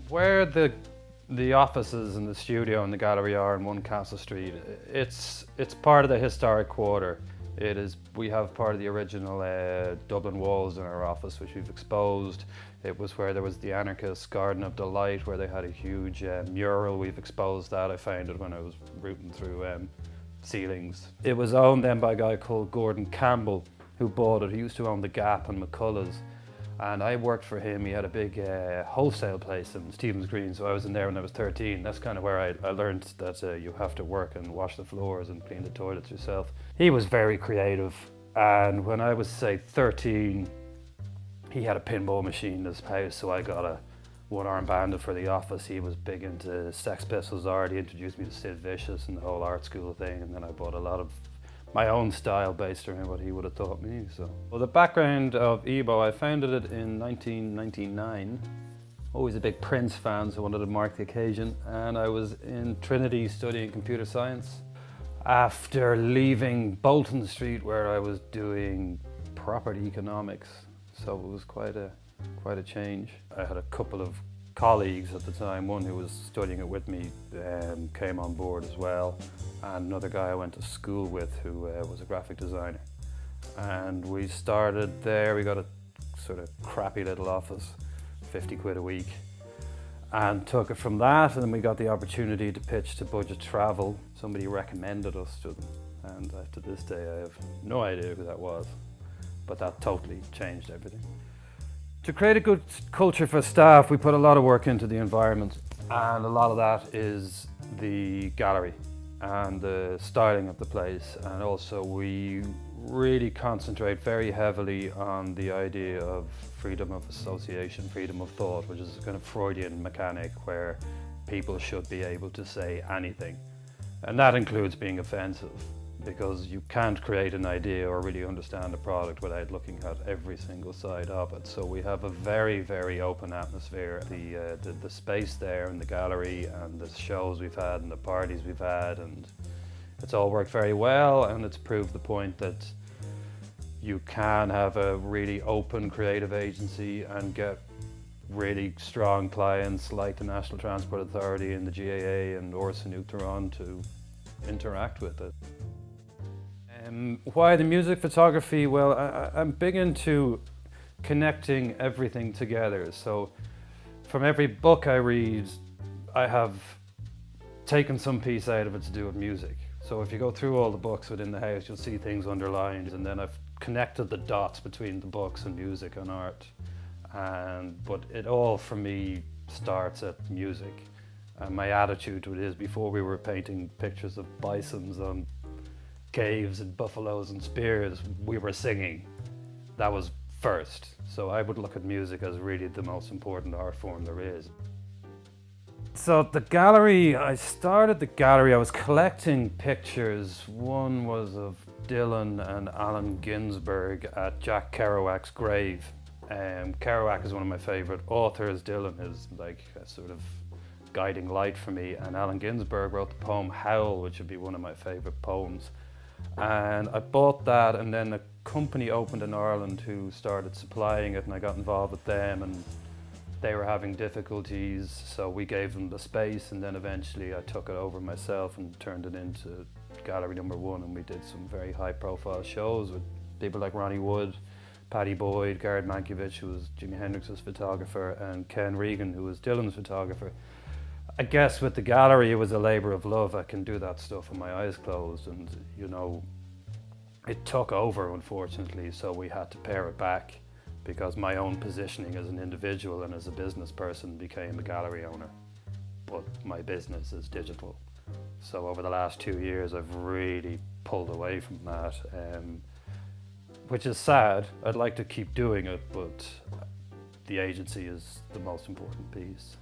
Where the offices and the studio and the gallery are in One Castle Street, it's part of the historic quarter. We have part of the original Dublin walls in our office, which we've exposed. It was where there was the anarchist Garden of Delight, where they had a huge mural. We've exposed that. I found it when I was rooting through ceilings. It was owned then by a guy called Gordon Campbell, who bought it. He used to own the Gap and McCullough's. And I worked for him. He had a big wholesale place in Stephen's Green, so I was in there when I was 13. That's kind of where I learned that you have to work and wash the floors and clean the toilets yourself. He was very creative, and when I was, say, 13, he had a pinball machine in his house, so I got a one-arm bandit for the office. He was big into Sex Pistols art. He introduced me to Sid Vicious and the whole art school thing, and then I bought a lot of my own style based around what he would have taught me. Well, the background of Ebow, I founded it in 1999. Always a big Prince fan, so I wanted to mark the occasion. And I was in Trinity studying computer science. After leaving Bolton Street, where I was doing property economics, so it was quite a change. I had a couple of colleagues at the time. One who was studying it with me came on board as well, and another guy I went to school with who was a graphic designer. And we started there. We got a sort of crappy little office, 50 quid a week, and took it from that. And then we got the opportunity to pitch to Budget Travel. Somebody recommended us to them, and to this day I have no idea who that was, but that totally changed everything. To create a good culture for staff, we put a lot of work into the environment, and a lot of that is the gallery and the styling of the place. And also we really concentrate very heavily on the idea of freedom of association, freedom of thought, which is a kind of Freudian mechanic where people should be able to say anything. And that includes being offensive, because you can't create an idea or really understand a product without looking at every single side of it. So we have a very, very open atmosphere. The space there and the gallery and the shows we've had and the parties we've had, and it's all worked very well, and it's proved the point that you can have a really open creative agency and get really strong clients like the National Transport Authority and the GAA and Orsa Nuclearon to interact with it. Why the music photography? Well, I'm big into connecting everything together. So from every book I read, I have taken some piece out of it to do with music. So if you go through all the books within the house, you'll see things underlined, and then I've connected the dots between the books and music and art. But it all, for me, starts at music. And my attitude to it is, before we were painting pictures of bisons on caves and buffaloes and spears, we were singing. That was first. So I would look at music as really the most important art form there is. So the gallery, I started the gallery, I was collecting pictures. One was of Dylan and Allen Ginsberg at Jack Kerouac's grave. Kerouac is one of my favorite authors. Dylan is like a sort of guiding light for me, and Allen Ginsberg wrote the poem Howl, which would be one of my favorite poems. And I bought that, and then a company opened in Ireland who started supplying it, and I got involved with them, and they were having difficulties, so we gave them the space, and then eventually I took it over myself and turned it into Gallery Number 1, and we did some very high profile shows with people like Ronnie Wood, Paddy Boyd, Garrett Mankiewicz, who was Jimi Hendrix's photographer, and Ken Regan, who was Dylan's photographer. I guess with the gallery, it was a labour of love. I can do that stuff with my eyes closed, and it took over, unfortunately, so we had to pare it back because my own positioning as an individual and as a business person became a gallery owner. But my business is digital. So over the last 2 years, I've really pulled away from that, which is sad. I'd like to keep doing it, but the agency is the most important piece.